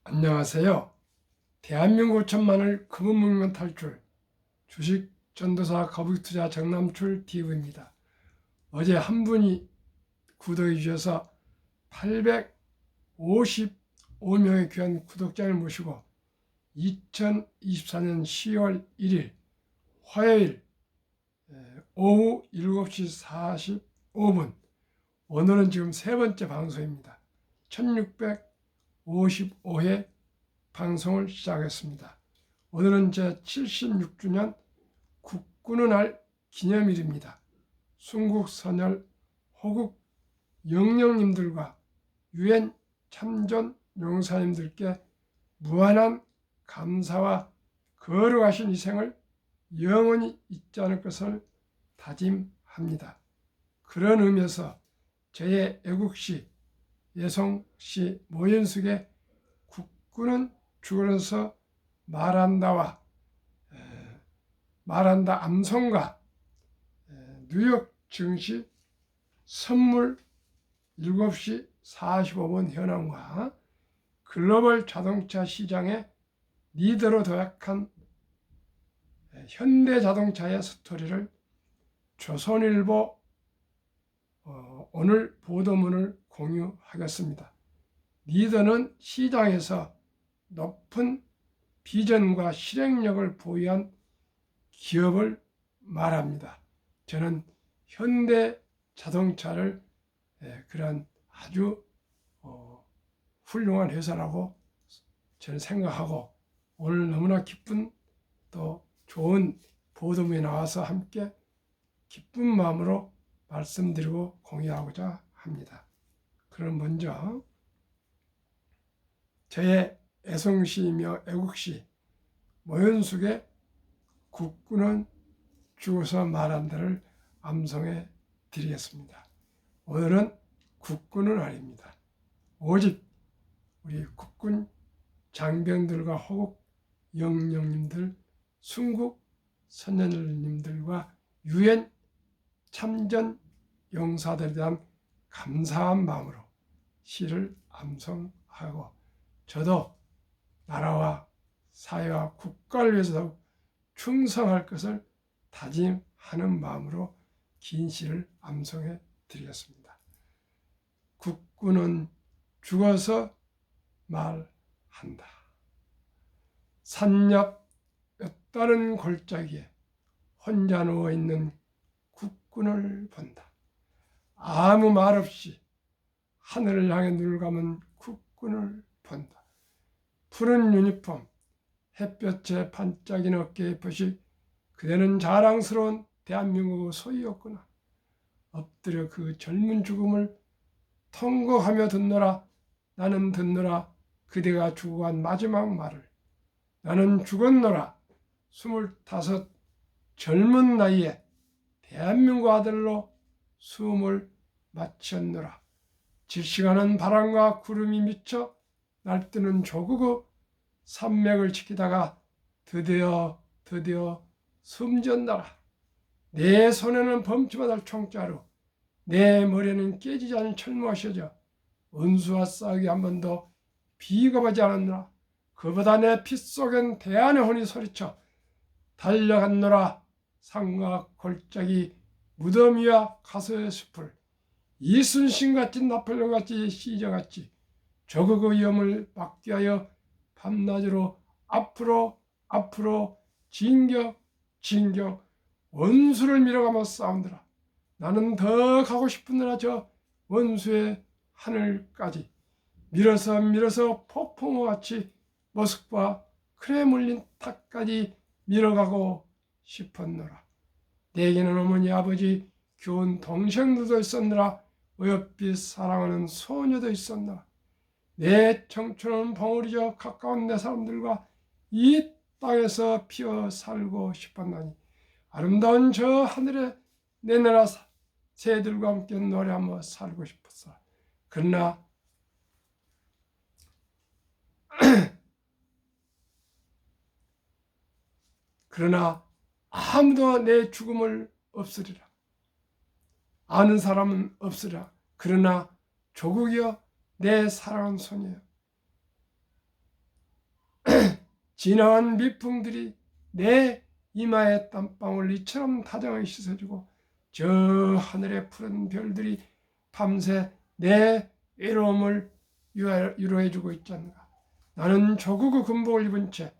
안녕하세요. 대한민국 천만을 금은 물면 탈출 주식 전도사 거북투자 정남출 TV입니다. 어제 한 분이 구독해 주셔서 855명의 귀한 구독자를 모시고 2024년 10월 1일 화요일 오후 7시 45분 오늘은 지금 세 번째 방송입니다. 1655회 방송을 시작했습니다. 오늘은 제 76주년 국군의 날 기념일입니다. 순국 선열 호국 영령님들과 유엔 참전 용사님들께 무한한 감사와 거룩하신 희생을 영원히 잊지 않을 것을 다짐합니다. 그런 의미에서 저의 애국시 예송시 모현숙의 국군은 죽어서 말한다와 말한다 암송가 뉴욕 증시 선물 7시 45분 현황과 글로벌 자동차 시장의 리더로 도약한 현대자동차의 스토리를 조선일보 오늘 보도문을 공유하겠습니다. 리더는 시장에서 높은 비전과 실행력을 보유한 기업을 말합니다. 저는 현대자동차를 그런 아주 훌륭한 회사라고 저는 생각하고 오늘 너무나 기쁜 또 좋은 보도문에 나와서 함께 기쁜 마음으로 말씀드리고 공유하고자 합니다. 그럼 먼저 저의 애송시이며 애국시 모현숙의 국군은 죽어서 말한다를 암송해 드리겠습니다. 오늘은 국군은 아닙니다. 오직 우리 국군 장병들과 호국 영령님들, 순국 선열님들과 유엔 참전 용사들에 대한 감사한 마음으로 시를 암송하고 저도 나라와 사회와 국가를 위해서 충성할 것을 다짐하는 마음으로 긴 시를 암송해 드리겠습니다. 국군은 죽어서 말한다. 산옆 몇 다른 골짜기에 혼자 누워있는 국군을 본다. 아무 말 없이 하늘을 향해 눈을 감은 국군을 본다. 푸른 유니폼, 햇볕에 반짝이는 어깨의 붓이 그대는 자랑스러운 대한민국의 소유였구나. 엎드려 그 젊은 죽음을 통곡하며 듣노라. 나는 듣노라. 그대가 죽어간 마지막 말을. 나는 죽었노라. 25 젊은 나이에 대한민국 아들로 숨을 마쳤노라. 질식하는 바람과 구름이 미쳐 날뛰는 조국의 산맥을 지키다가 드디어 숨졌노라. 내 손에는 범치받을 총자루, 내 머리에는 깨지지 않은 철무가 씌어져 원수와 싸우기 한 번도 비겁하지 않았노라. 그보다 내 피 속엔 대안의 혼이 소리쳐 달려갔노라. 산과 골짜기 무덤 위와 가소의 숲을 이순신같이 나폴레옹같이 시저같이 조국의 위험을 막기 위하여 밤낮으로 앞으로 진격 원수를 밀어가며 싸운다라. 나는 더 가고 싶은데나 저 원수의 하늘까지 밀어서 폭풍우같이 모스크바 크레물린 탑까지 밀어가고 싶었노라. 내게는 어머니 아버지 교훈 동생들도 있었노라. 어여삐 사랑하는 소녀도 있었노라. 내 청춘은 봉우리져 가까운 내 사람들과 이 땅에서 피어 살고 싶었나니 아름다운 저 하늘에 내 나라 새들과 함께 노래하며 살고 싶었어. 그러나 아무도 내 죽음을 없으리라. 아는 사람은 없으리라. 그러나 조국이여 내 사랑하는 손이여 진화한 미풍들이 내 이마에 땀방울 이처럼 다정하게 씻어주고 저 하늘의 푸른 별들이 밤새 내 외로움을 위로해주고 있지 않는가. 나는 조국의 군복을 입은 채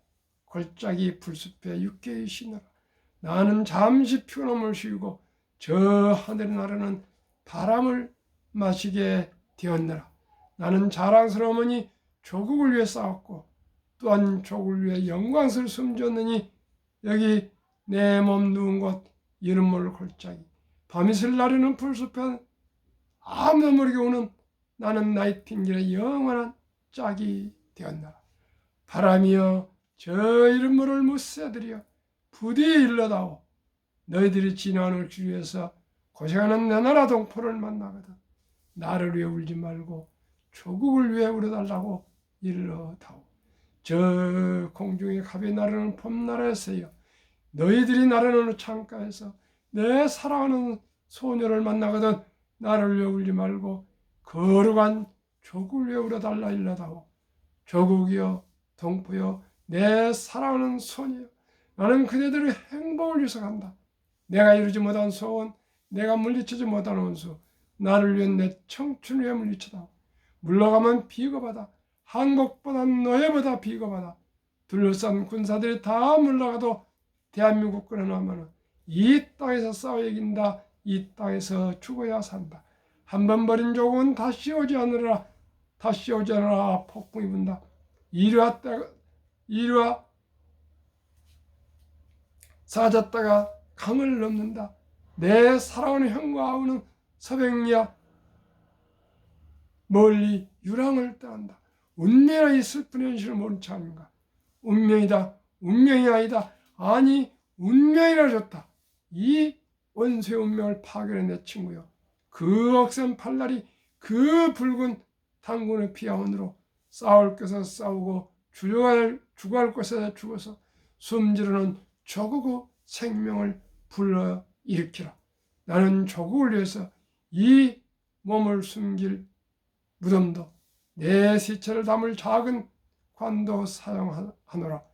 골짜기 불숲에 육개의 쉬느라. 나는 잠시 피곤함을 쉬고 저 하늘에 나르는 바람을 마시게 되었느라. 나는 자랑스러우니 조국을 위해 싸웠고 또한 조국을 위해 영광스를 숨겼느니 여기 내 몸 누운 곳 이름모를 골짜기 밤이슬 나르는 풀숲에 아무도 모르게 오는 나는 나이팅길의 영원한 짝이 되었나라. 바람이여 저 이름모를 무새들이여 부디 일러다오. 너희들이 진화하는 길 위해서 고생하는 내 나라 동포를 만나거든 나를 위해 울지 말고 조국을 위해 울어달라고 일러다오. 저 공중에 갑이 나르는 봄나라에서요 너희들이 나르는 창가에서 내 사랑하는 소녀를 만나거든 나를 위해 울지 말고 거룩한 조국을 위해 울어달라 일러다오. 조국이여 동포여 내 사랑하는 소녀여 나는 그대들의 행복을 위해서 간다. 내가 이루지 못한 소원 내가 물리치지 못한 원수 나를 위해 내 청춘을 위해 물리치다. 물러가면 비겁하다. 한국보다 노예보다 비겁하다. 둘러싼 군사들이 다 물러가도 대한민국 끌어나면 이 땅에서 싸워 이긴다. 이 땅에서 죽어야 산다. 한 번 버린 조국은 다시 오지 않으라. 다시 오지 않으라. 폭풍이 분다. 이리와 사졌다가 강을 넘는다. 내 사랑하는 형과 아우는 서백리야 멀리 유랑을 떠난다. 운명이라 이 슬픈 현실을 모른 차 아닌가. 운명이다. 운명이 아니다. 아니 운명이라 졌다. 이 원수의 운명을 파괴한 내 친구여. 그 억센 팔날이 그 붉은 당군의 피아원으로 싸울 것에 싸우고 죽어갈 것에 죽어서 숨지르는 조국의 생명을 불러일으키라. 나는 조국을 위해서 이 몸을 숨길 무덤도 내 시체를 담을 작은 관도 사용하노라.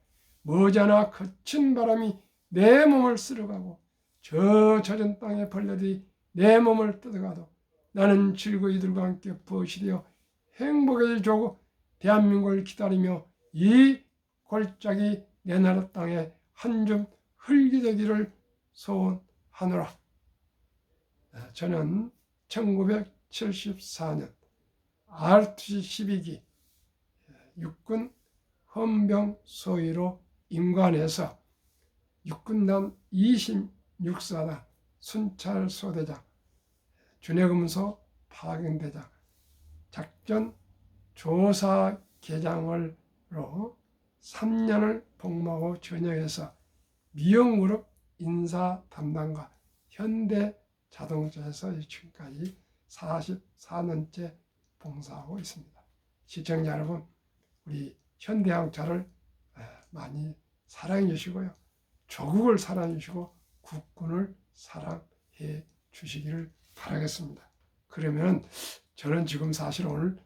머지않아 거친 바람이 내 몸을 쓸어가고 저 젖은 땅의 벌레들이 내 몸을 뜯어가도 나는 즐거이 이들과 함께 부어시되어 행복의 조국 대한민국을 기다리며 이 골짜기 내 나라 땅에 한 줌 흙이 되기를 소원하노라. 저는 1974년 ROTC 12기 육군 헌병 소위로 임관해서 육군단 26사단 순찰소대장, 준해금소 파견대장, 작전 조사계장으로 3년을 복무하고 전역해서 미영그룹 인사 담당과 현대자동차에서 지금까지 44년째 봉사하고 있습니다. 시청자 여러분, 우리 현대항차를 많이 사랑해 주시고요. 조국을 사랑해 주시고 국군을 사랑해 주시기를 바라겠습니다. 그러면 저는 지금 사실 오늘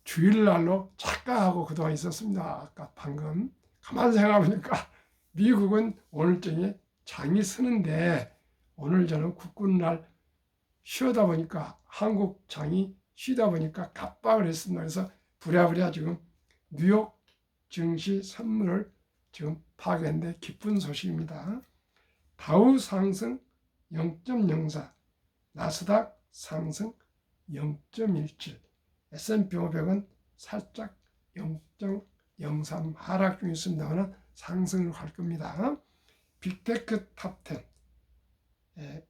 주일날로 착각하고 그동안 있었습니다. 아까 방금 가만 생각해보니까 미국은 오늘쯤에 장이 서는데 오늘 저는 국군날 쉬다 보니까 한국 장이 쉬다 보니까 갑박을 했습니다. 그래서 부랴부랴 지금 뉴욕 증시 선물을 지금 파악했는데 기쁜 소식입니다. 다우 상승 0.04, 나스닥 상승 0.17, S&P 500은 살짝 0.03 하락 중에 있습니다만 상승을 갈 겁니다. 빅테크 탑10,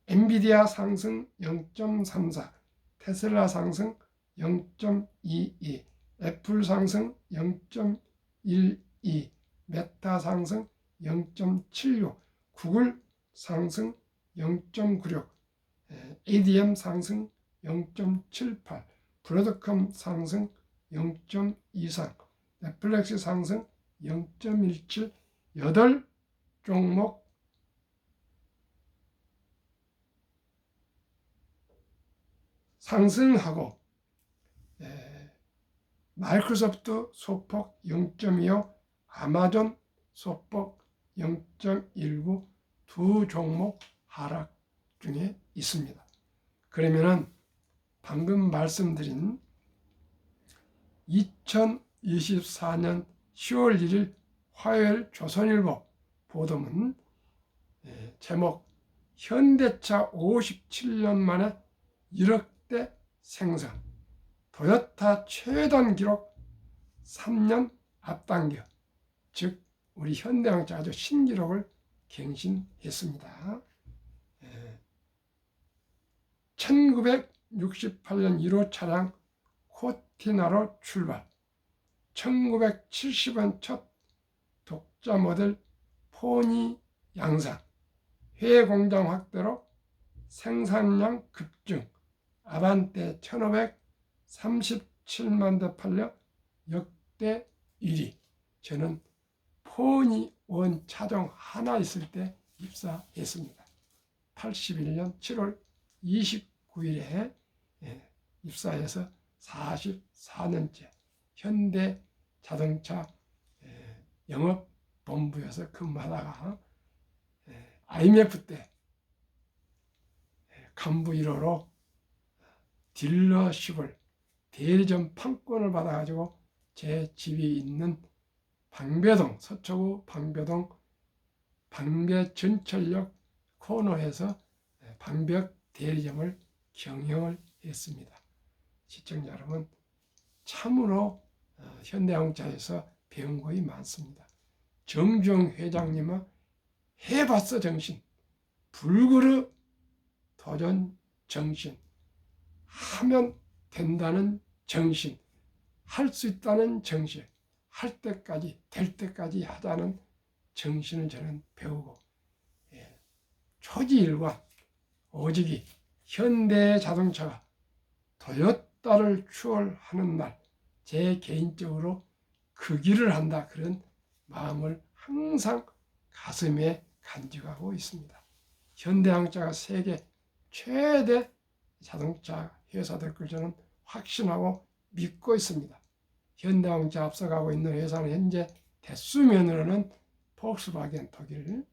엔비디아 상승 0.34, 테슬라 상승 0.22, 애플 상승 0.12, 메타 상승 0.76, 구글 상승 0.96, ADM 상승 0.78, 브로드컴 상승 0.23, 넷플릭스 상승 0.17, 8종목 상승하고 마이크로소프트 소폭 0.25, 아마존 소폭 0.19 두 종목 하락 중에 있습니다. 그러면은 방금 말씀드린 2024년 10월 1일 화요일 조선일보 보도문 제목 현대차 57년 만에 1억대 생산, 토요타 최단 기록 3년 앞당겨, 즉 우리 현대자동차 아주 신기록을 갱신했습니다. 1968년 1호 차량 코티나로 출발, 1970년 첫 독자 모델 포니 양산, 해외 공장 확대로 생산량 급증, 아반떼 1537만 대 팔려 역대 1위. 저는 포니 원 차종 하나 있을 때 입사했습니다. 81년 7월 29일에 입사해서 44년째 현대자동차 영업본부에서 근무하다가 IMF 때 간부 1호로 딜러십을 대리점 판권을 받아가지고 제 집이 있는 방배동, 서초구 방배동 방배전철역 코너에서 방벽 대리점을 경영을 했습니다. 시청자 여러분, 참으로 현대자동차에서 배운 것이 많습니다. 정주영 회장님은 해봤어 정신, 불그르 도전 정신, 하면 된다는 정신, 할 수 있다는 정신, 할 때까지 될 때까지 하자는 정신을 저는 배우고, 초지일관 오직이 현대자동차가 토요타를 추월하는 날, 제 개인적으로 그 길을 한다, 그런 마음을 항상 가슴에 간직하고 있습니다. 현대자동차가 세계 최대 자동차 회사 될 걸 저는 확신하고 믿고 있습니다. 현대자동차 앞서가고 있는 회사는 현재 대수면으로는 폭스바겐 독일,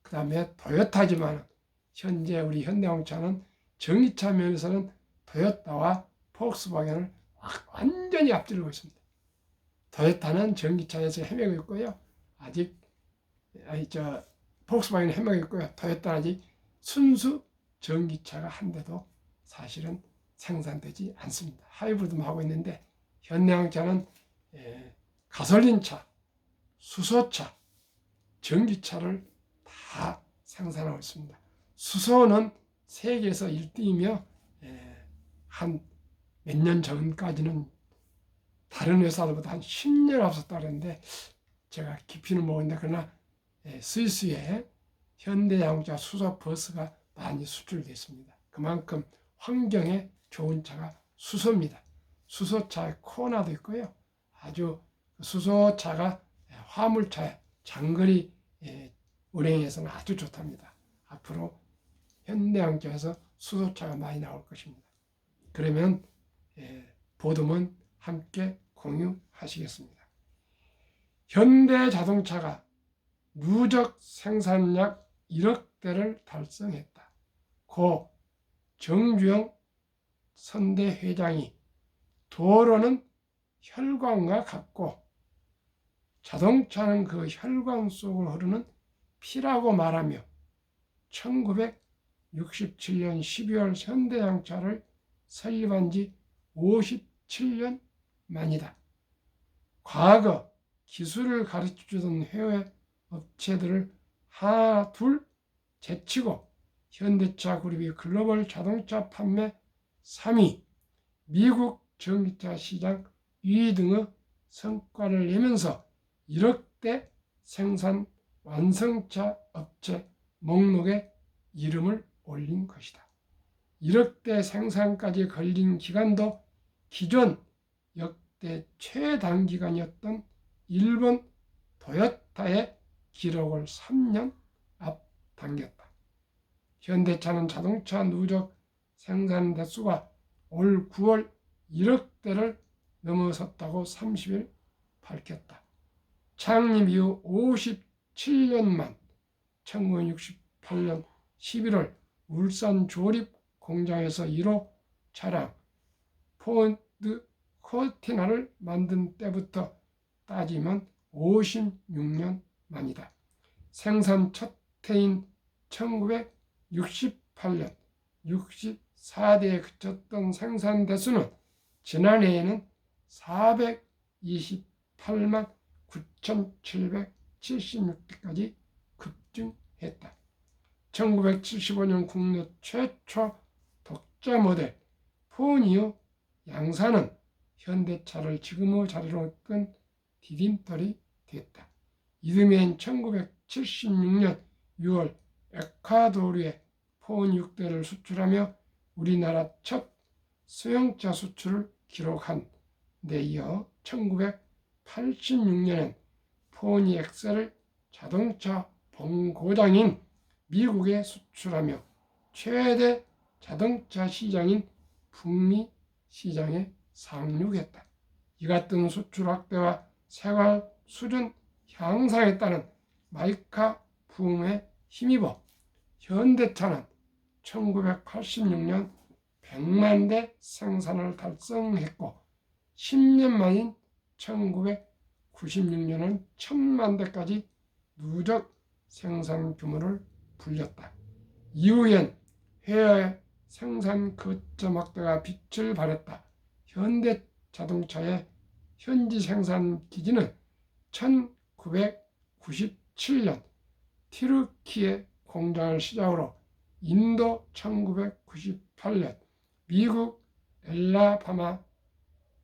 그 다음에 토요타지만 현재 우리 현대자동차는 전기차 면에서는 토요타와 폭스바겐을 완전히 앞지르고 있습니다. 토요타는 전기차에서 헤매고 있고요. 폭스바겐은 헤매고 있고요. 토요타는 아직 순수 전기차가 한 대도 사실은 생산되지 않습니다. 하이브리드만 하고 있는데, 현대자동차는 가솔린차, 수소차, 전기차를 다 생산하고 있습니다. 수소는 세계에서 1등이며 한 몇 년 전까지는 다른 회사들보다 한 10년 앞섰다 그랬는데 제가 깊이는 모르는데, 그러나 스위스에 현대자동차 수소 버스가 많이 수출됐습니다. 그만큼 환경에 좋은 차가 수소입니다. 수소차에 코나도 있고요. 아주 수소차가 화물차에 장거리 운행에서는 아주 좋답니다. 앞으로 현대자동차에서 수소차가 많이 나올 것입니다. 그러면 보도문 함께 공유하시겠습니다. 현대자동차가 누적 생산량 1억 대를 달성했다. 고 정주영 선대 회장이 도로는 혈관과 같고 자동차는 그 혈관 속을 흐르는 피라고 말하며 1967년 12월 현대자동차를 설립한 지 57년 만이다. 과거 기술을 가르쳐주던 해외 업체들을 하나 둘 제치고 현대차 그룹이 글로벌 자동차 판매 3위, 미국 전기차 시장 2위 등의 성과를 내면서 1억 대 생산 완성차 업체 목록에 이름을 올린 것이다. 1억 대 생산까지 걸린 기간도 기존 역대 최단기간이었던 일본 토요타의 기록을 3년 앞당겼다. 현대차는 자동차 누적 생산 대수가 올 9월 1억 대를 넘어섰다고 30일 밝혔다. 창립 이후 57년 만 1968년 11월 울산 조립 공장에서 1호 차량 포드 코티나를 만든 때부터 따지면 56년 만이다. 생산 첫 해인 1968년 64대에 그쳤던 생산 대수는 지난해에는 428만 9,776대까지 급증했다. 1975년 국내 최초 독자 모델 폰 이후 양산은 현대차를 지금의 자리로 이끈 디딤돌이 됐다. 이듬해인 1976년 6월 에콰도르에 폰 6대를 수출하며 우리나라 첫 수용차 수출을 기록한 데 이어 1986년엔 폰이 엑셀을 자동차 본고장인 미국에 수출하며 최대 자동차 시장인 북미 시장에 상륙했다. 이 같은 수출 확대와 생활 수준 향상에 따른 마이카 붐에 힘입어 현대차는 1986년 100만 대 생산을 달성했고 10년 만인 1996년은 1000만 대까지 누적 생산 규모를 불렸다. 이후엔 해외 생산 거점 확대가 빛을 발했다. 현대자동차의 현지 생산 기지는 1997년 티르키예 공장을 시작으로 인도 1998년, 미국 엘라바마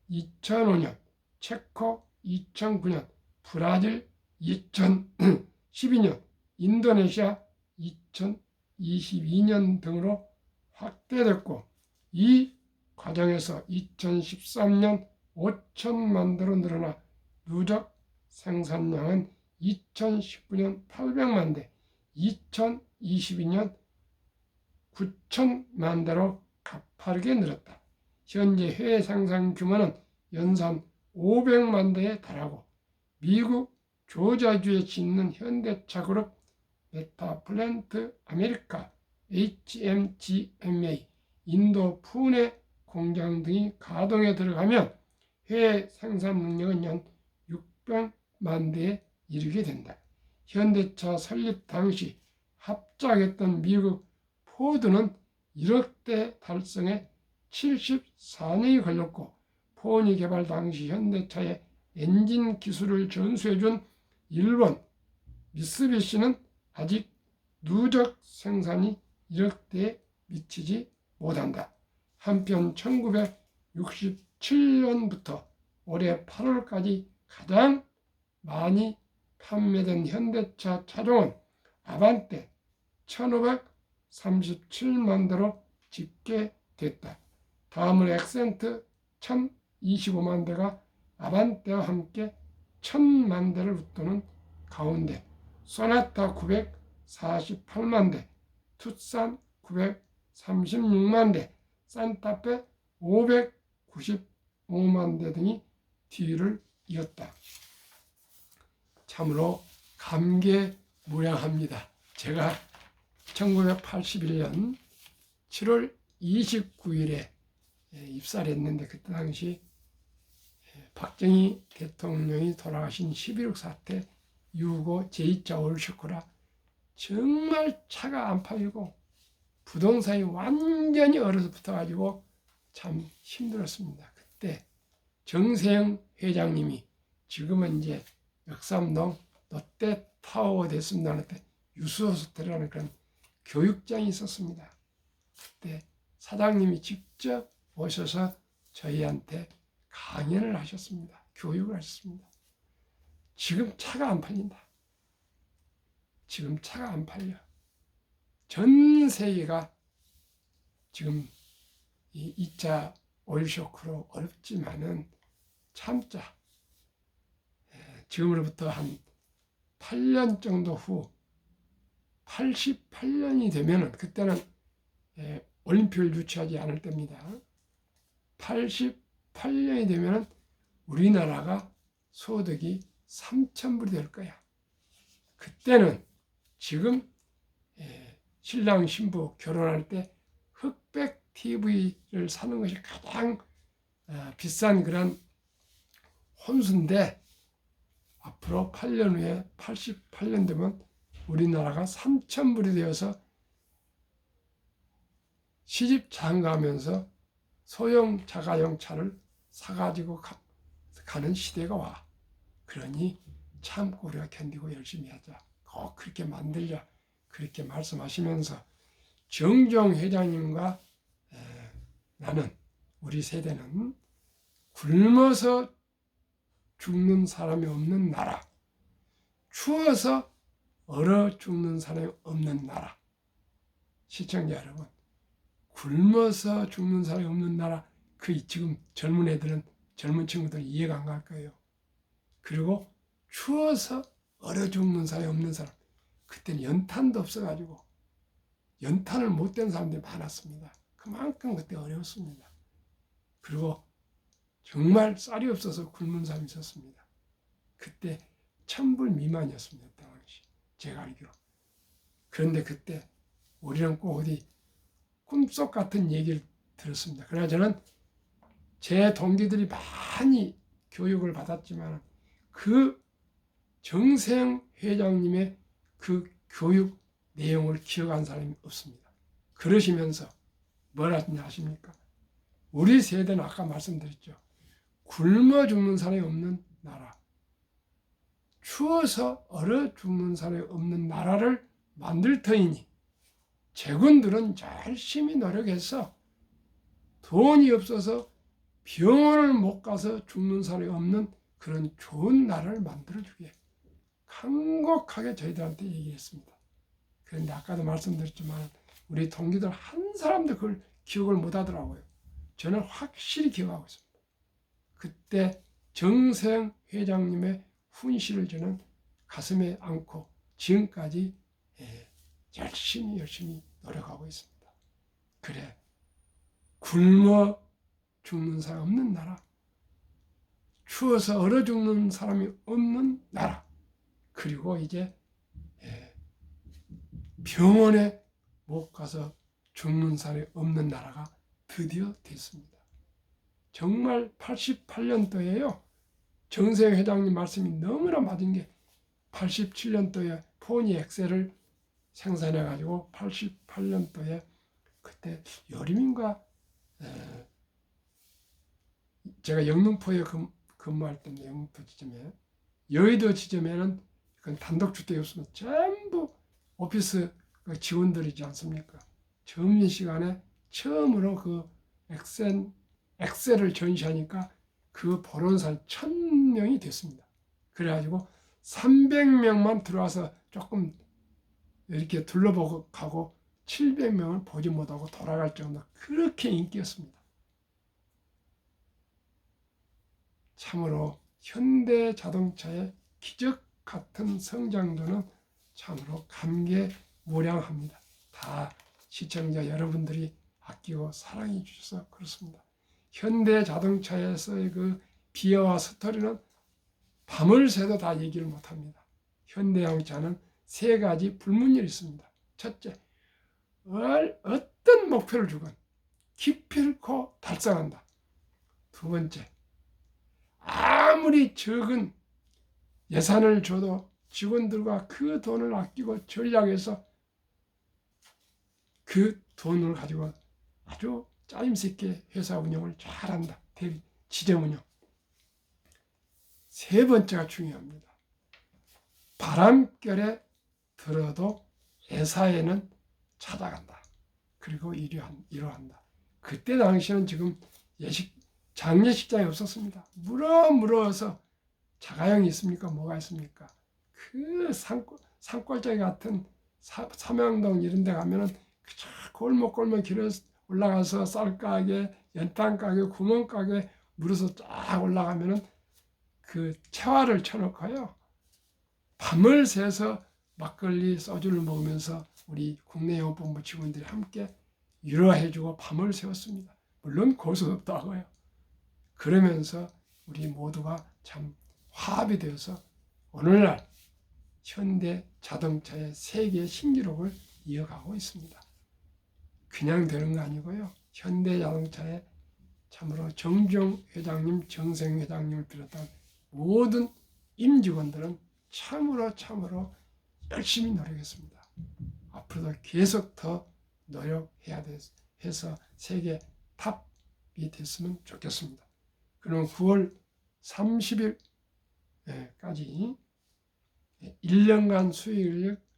2005년, 체코 2009년, 브라질 2012년, 인도네시아 2022년 등으로 확대됐고 이 과정에서 2013년 5천만 대로 늘어나 누적 생산량은 2019년 800만 대, 2022년 9천만 대로 가파르게 늘었다. 현재 해외 생산 규모는 연산 500만 대에 달하고 미국 조지아주에 짓는 현대차 그룹 메타플랜트 아메리카 HMGMA 인도 푸네 공장 등이 가동에 들어가면 해외 생산 능력은 연 600만 대에 이르게 된다. 현대차 설립 당시 합작했던 미국 포드는 1억 대 달성에 74년이 걸렸고 폰이 개발 당시 현대차의 엔진 기술을 전수해준 일본 미쓰비시는 아직 누적 생산이 1억 대에 미치지 못한다. 한편 1967년부터 올해 8월까지 가장 많이 판매된 현대차 차종은 아반떼 1537만 대로 집계됐다. 다음으로 엑센트 1025만 대가 아반떼와 함께 1000만 대를 웃도는 가운데 소나타 948만 대, 투싼 936만 대, 산타페 595만 대 등이 뒤를 이었다. 참으로 감개무량합니다. 제가 1981년 7월 29일에 입사를 했는데 그때 당시 박정희 대통령이 돌아가신 11.6 사태 이후고 제2차 올쇼크라 정말 차가 안 팔리고 부동산이 완전히 얼어서 붙어가지고 참 힘들었습니다. 그때 정세영 회장님이 지금은 이제 역삼동 롯데타워가 됐습니다. 그때 유수호스텔이라는 그런 교육장이 있었습니다. 그때 사장님이 직접 오셔서 저희한테 강연을 하셨습니다. 교육을 하셨습니다. 지금 차가 안 팔린다. 지금 차가 안 팔려. 전 세계가 지금 이 2차 오일쇼크로 어렵지만은 참자. 지금으로부터 한 8년 정도 후 88년이 되면은 그때는 올림픽을 유치하지 않을 때입니다. 88년이 되면은 우리나라가 소득이 3,000불이 될 거야. 그때는 지금 신랑 신부 결혼할 때 흑백 TV를 사는 것이 가장 비싼 그런 혼수인데, 앞으로 8년 후에 88년 되면 우리나라가 3,000불이 되어서 시집 장가하면서 소형 자가용 차를 사가지고 가는 시대가 와. 그러니 참고 우리가 견디고 열심히 하자. 꼭 그렇게 만들자. 그렇게 말씀하시면서 정종 회장님과 나는, 우리 세대는 굶어서 죽는 사람이 없는 나라, 추워서 얼어 죽는 사람이 없는 나라. 시청자 여러분, 굶어서 죽는 사람이 없는 나라, 지금 젊은 친구들은 이해가 안 갈 거예요. 그리고 추워서 얼어 죽는 사람이 없는 사람, 그때는 연탄도 없어가지고 연탄을 못 댄 사람들이 많았습니다. 그만큼 그때 어려웠습니다. 그리고 정말 쌀이 없어서 굶는 사람이 있었습니다. 그때 1,000불 미만이었습니다. 당시 제가 알기로. 그런데 그때 우리는 꼭 어디 꿈속 같은 얘기를 들었습니다. 그러나 저는 제 동기들이 많이 교육을 받았지만 그 정세영 회장님의 그 교육 내용을 기억한 사람이 없습니다. 그러시면서 뭐라 했냐 아십니까? 우리 세대는 아까 말씀드렸죠. 굶어 죽는 사람이 없는 나라, 추워서 얼어 죽는 사람이 없는 나라를 만들 터이니 제군들은 열심히 노력해서 돈이 없어서 병원을 못 가서 죽는 사람이 없는 그런 좋은 나라를 만들어주게 간곡하게 저희들한테 얘기했습니다. 그런데 아까도 말씀드렸지만 우리 동기들 한 사람도 그걸 기억을 못 하더라고요. 저는 확실히 기억하고 있습니다. 그때 정세영 회장님의 훈시를 저는 가슴에 안고 지금까지 열심히 노력하고 있습니다. 그래, 굶어 죽는 사람 없는 나라, 추워서 얼어 죽는 사람이 없는 나라, 그리고 이제 병원에 못 가서 죽는 사람이 없는 나라가 드디어 됐습니다. 정말 88년도에요. 정세영 회장님 말씀이 너무나 맞은 게 87년도에 포니 엑셀을 생산해가지고 88년도에 그때 여림인가 제가 영등포에 근무할 때 영등포 지점에, 여의도 지점에는 단독주택이 없으면 전부 오피스 직원들이지 않습니까? 점심시간에 처음으로 그 엑셀을 전시하니까 그 보러 온 사람이 1,000명이 됐습니다. 그래가지고 300명만 들어와서 조금 이렇게 둘러보고 가고 700명을 보지 못하고 돌아갈 정도, 그렇게 인기였습니다. 참으로 현대자동차의 기적 같은 성장도는 참으로 감개무량합니다. 다 시청자 여러분들이 아끼고 사랑해 주셔서 그렇습니다. 현대자동차에서의 그 비하와 스토리는 밤을 새도 다 얘기를 못합니다. 현대자동차는 3가지 불문율이 있습니다. 첫째, 어떤 목표를 주건 기필코 달성한다. 두 번째, 아무리 적은 예산을 줘도 직원들과 그 돈을 아끼고 전략해서 그 돈을 가지고 아주 짜임새 회사 운영을 잘한다. 지점 운영. 세 번째가 중요합니다. 바람결에 들어도 회사에는 찾아간다. 그리고 이루한다. 그때 당시는 지금 장례식장이 없었습니다. 물어서 자가용이 있습니까? 뭐가 있습니까? 그 산골짜기 같은 삼양동 이런 데 가면은 골목골목 길에 올라가서 쌀가게, 연탄가게, 구멍가게 물어서 쫙 올라가면은 그 채화를 쳐놓고요. 밤을 새서 막걸리, 소주를 먹으면서 우리 국내영업본부 직원들이 함께 위로해주고 밤을 새웠습니다. 물론 고수도 없다고요. 그러면서 우리 모두가 참 화합이 되어서 오늘날 현대 자동차의 세계 신기록을 이어가고 있습니다. 그냥 되는 거 아니고요. 현대 자동차의 참으로 정주영 회장님, 정생 회장님을 비롯한 모든 임직원들은 참으로 열심히 노력했습니다. 앞으로도 계속 더 노력해야 해서 세계 탑이 됐으면 좋겠습니다. 그럼 9월 30일까지 1년간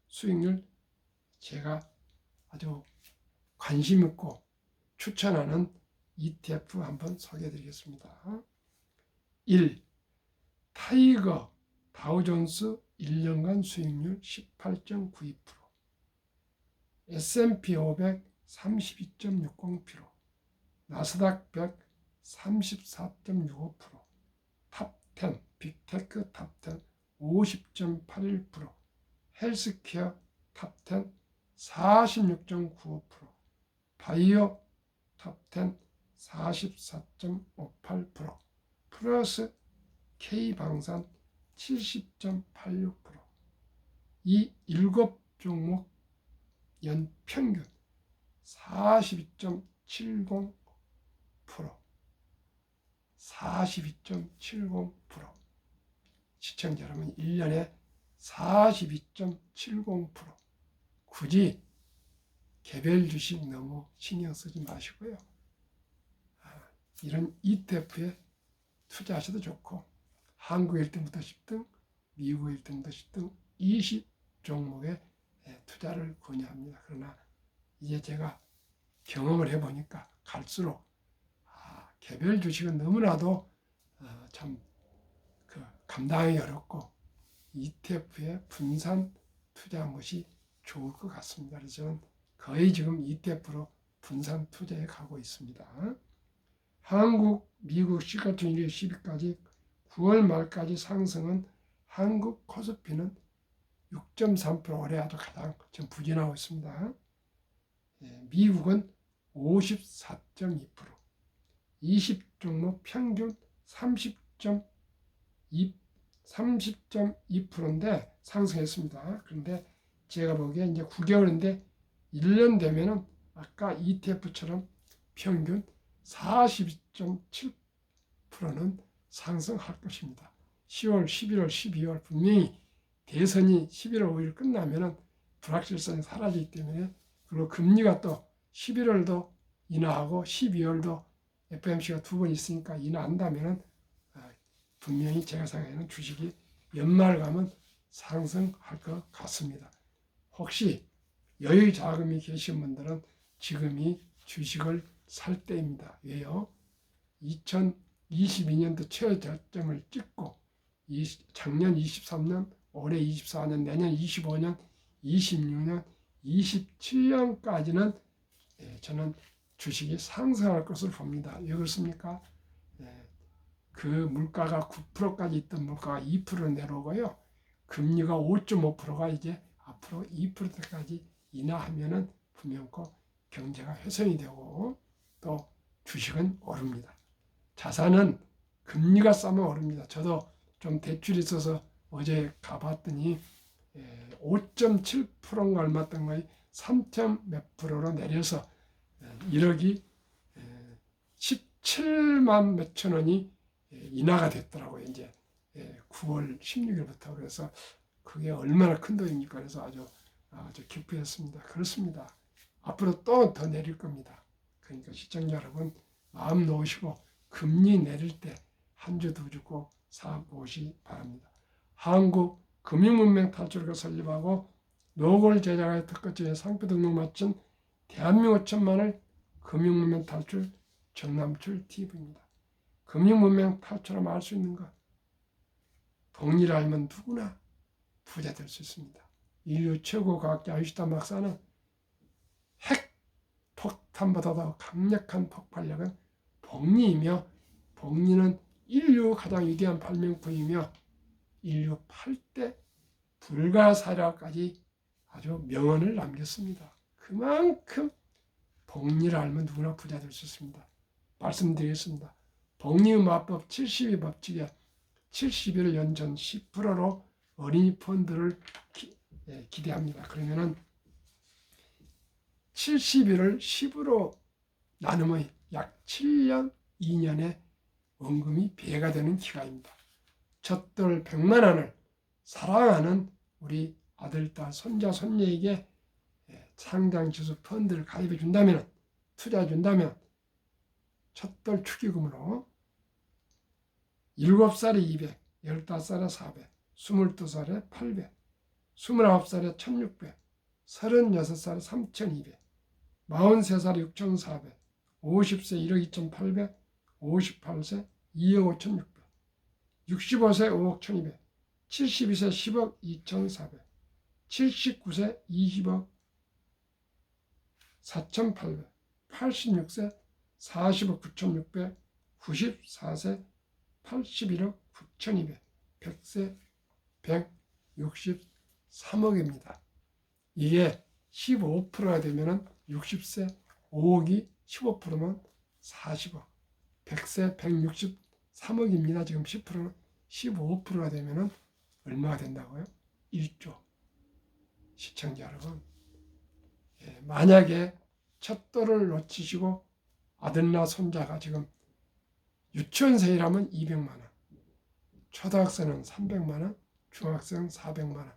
수익률 제가 아주 관심 있고 추천하는 ETF 한번 소개해 드리겠습니다. 1. 타이거 다우존스 1년간 수익률 18.92%, S&P 500 32.60%, 나스닥 100 34.65%, 탑10 빅테크 탑10 50.81%, 헬스케어 탑10 46.95%, 바이오 탑10 44.58%, 플러스 K방산 70.86%. 이 7종목 연평균 42.70%, 42.70%. 시청자 여러분, 1년에 42.70%. 굳이 개별 주식 너무 신경 쓰지 마시고요. 이런 ETF에 투자하셔도 좋고, 한국 1등부터 10등, 미국 1등부터 10등 20종목에 투자를 권유합니다. 그러나 이제 제가 경험을 해보니까 갈수록 개별 주식은 너무나도 참 감당하기 어렵고 ETF에 분산 투자한 것이 좋을 것 같습니다. 그래서 저는 거의 지금 ETF로 분산 투자에 가고 있습니다. 한국, 미국 시가총 1위 10위까지 9월 말까지 상승은 한국 코스피는 6.3% 올해 아주 가장 지금 부진하고 있습니다. 미국은 54.2%, 20종목 평균 30.2%인데 상승했습니다. 그런데 제가 보기에 이제 9개월인데 1년 되면은 아까 ETF처럼 평균 42.7%는 상승할 것입니다. 10월, 11월, 12월 분명히 대선이 11월 5일 끝나면은 불확실성이 사라지기 때문에, 그리고 금리가 또 11월도 인하하고 12월도 FOMC가 2번 있으니까 인하한다면은 분명히 제가 생각하는 주식이 연말 가면 상승할 것 같습니다. 혹시 여유 자금이 계신 분들은 지금이 주식을 살 때입니다. 왜요? 2022년도 최저점을 찍고 작년 23년, 올해 24년, 내년 25년, 26년, 27년까지는 저는 주식이 상승할 것을 봅니다. 왜 그렇습니까? 그 물가가 9%까지 있던 물가가 2%로 내려오고요. 금리가 5.5%가 이제 앞으로 2%까지 인하하면은 분명코 경제가 회생이 되고 또 주식은 오릅니다. 자산은 금리가 싸면 오릅니다. 저도 좀 대출이 있어서 어제 가봤더니 5.7%인가 얼마 던 거에 3점 몇 프로로 내려서 1억이 17만 몇천 원이 인하가 됐더라고요. 이제 9월 16일부터. 그래서 그게 얼마나 큰 돈입니까? 그래서 아주 기쁘셨습니다. 그렇습니다. 앞으로 또 더 내릴 겁니다. 그러니까 시청자 여러분, 마음 놓으시고 금리 내릴 때 한 주 두 주 꼭 사보시 바랍니다. 한국 금융문명 탈출가 설립하고 노골 제작의 특허증에 상표 등록 마친 대한민국 천만을 금융문명 탈출 정남출 TV입니다. 금융문명 탈출하면 알 수 있는 것, 동리를 알면 누구나 부자 될 수 있습니다. 인류 최고 과학자 아인슈타인 박사는 핵폭탄보다 더 강력한 폭발력은 복리이며, 복리는 인류 가장 위대한 발명품이며 인류 8대 불가사리까지 아주 명언을 남겼습니다. 그만큼 복리를 알면 누구나 부자 될 수 있습니다. 말씀드리겠습니다. 복리음화법 72 법칙에 70일 연전 10%로 어린이 펀드를 기대합니다. 그러면은 70일을 10으로 나누면 약 7년, 2년의 원금이 배가 되는 기간입니다. 젖돌 100만 원을 사랑하는 우리 아들, 딸, 손자, 손녀에게 상당지수 펀드를 가입해 준다면, 투자해 준다면 젖돌 축의금으로 7살에 200, 15살에 400, 22살에 800, 29살에 1600, 36살에 3200, 43살에 6400, 50세 1억 2800, 58세 2억 5600, 65세 5억 1200, 72세 10억 2400, 79세 20억 4800, 86세 40억 9600, 94세 81억 9200, 100세 163억입니다. 이게 15%가 되면 60세 5억이 15%면 40억, 100세 163억입니다. 지금 10%는 15%가 되면 얼마가 된다고요? 1조. 시청자 여러분, 만약에 첫 돌을 놓치시고 아들나 손자가 지금 유치원생이라면 200만 원, 초등학생은 300만 원, 중학생은 400만 원,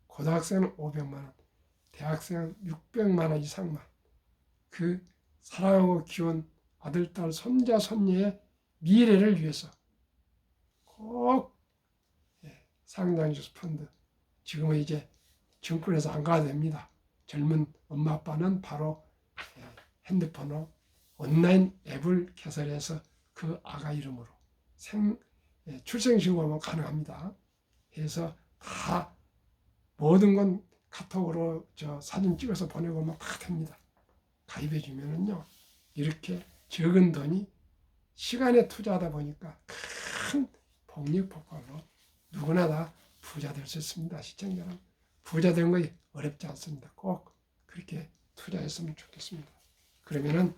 고등학생은 500만 원, 대학생은 600만 원 이상만 그 사랑하고 키운 아들, 딸, 손자, 손녀의 미래를 위해서 꼭 상당지수 펀드, 지금은 이제 증권에서 안 가도 됩니다. 젊은 엄마 아빠는 바로 핸드폰으로 온라인 앱을 개설해서 그 아가 이름으로 출생신고하면 가능합니다. 해서 다 모든 건 카톡으로 사진 찍어서 보내고 막 다 됩니다. 가입해 주면은요, 이렇게 적은 돈이 시간에 투자하다 보니까 큰 복리복걸로 누구나 다 부자 될 수 있습니다. 시청자 여러분, 부자 되는 거 어렵지 않습니다. 꼭 그렇게 투자했으면 좋겠습니다. 그러면은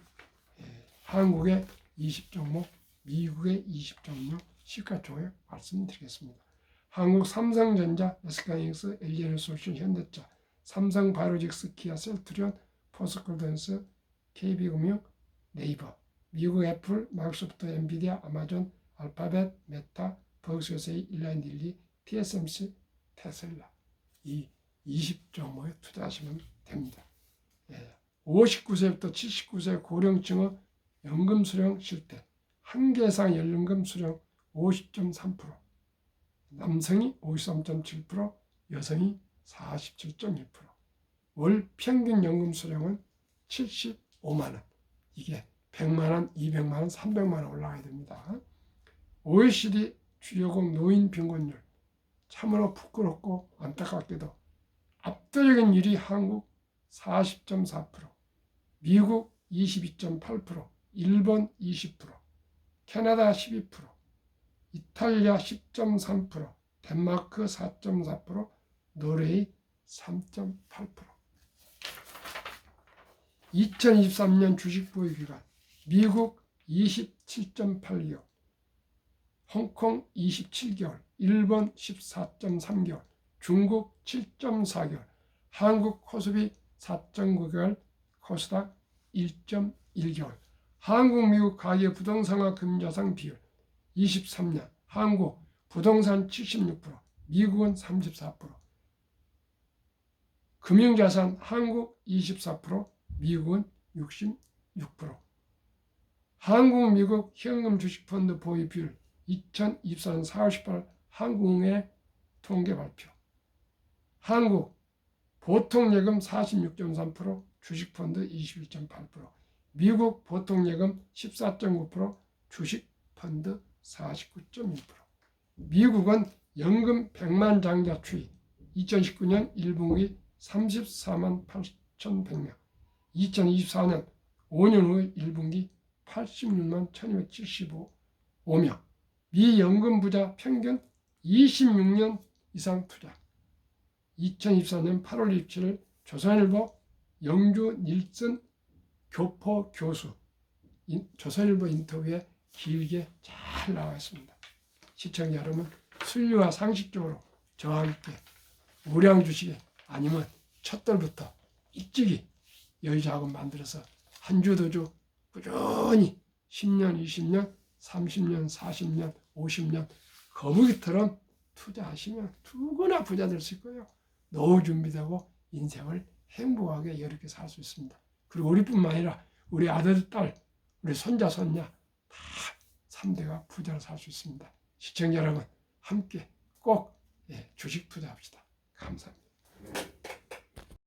한국의 20종목, 미국의 20종목 시가총액 말씀드리겠습니다. 한국 삼성전자, SK하이닉스, LG에너솔루션, 현대차, 삼성바이오로직스, 기아, 셀트리온, 포스코던스, KB금융, 네이버, 미국 애플, 마이크로소프트, 엔비디아, 아마존, 알파벳, 메타, 버그스웨이, 일라인딜리, TSMC, 테슬라, 이 20종목에 투자하시면 됩니다. 59세부터 79세 고령층의 연금 수령 실태, 한 개 이상 연금 수령 50.3%, 남성이 53.7%, 여성이 47.1%, 월 평균 연금 수령은 75만 원, 이게 100만 원, 200만 원, 300만 원 올라가야 됩니다. OECD 주요국 노인 빈곤율, 참으로 부끄럽고 안타깝게도 압도적인 1위 한국 40.4%, 미국 22.8%, 일본 20%, 캐나다 12%, 이탈리아 10.3%, 덴마크 4.4%, 노르웨이 3.8%. 2023년 주식 보유 기간, 미국 27.8개월, 홍콩 27개월, 일본 14.3개월, 중국 7.4개월, 한국 코스피 4.9개월, 코스닥 1.1개월. 한국, 미국 가계 부동산과 금자산 비율 23년, 한국 부동산 76%, 미국은 34%. 금융자산 한국 24%, 미국은 66%. 한국, 미국 현금 주식펀드 보유 비율 2024년 4월 18일 한국은행의 통계 발표. 한국 보통예금 46.3%, 주식펀드 21.8%, 미국 보통예금 14.9%, 주식펀드 49.1%. 미국은 연금 100만 장자 추이, 2019년 1분기 34만 8,100명, 2024년 5년 후 1분기 86만 1275명, 미연금 부자 평균 26년 이상 투자. 2024년 8월 27일 조선일보 영주 닐슨 교포 교수 조선일보 인터뷰에 길게 잘 나와 있습니다. 시청자 여러분, 순리와 상식적으로 저와 함께 우량 주식에 아니면 첫달부터 일찍이 여유자금 만들어서 한 주 두 주 꾸준히 10년, 20년, 30년, 40년, 50년 거북이처럼 투자하시면 누구나 부자 될 수 있고요. 노후 준비되고 인생을 행복하게 여유롭게 살 수 있습니다. 그리고 우리뿐만 아니라 우리 아들, 딸, 우리 손자, 손녀 다 3대가 부자로 살 수 있습니다. 시청자 여러분, 함께 꼭 주식 투자합시다. 감사합니다.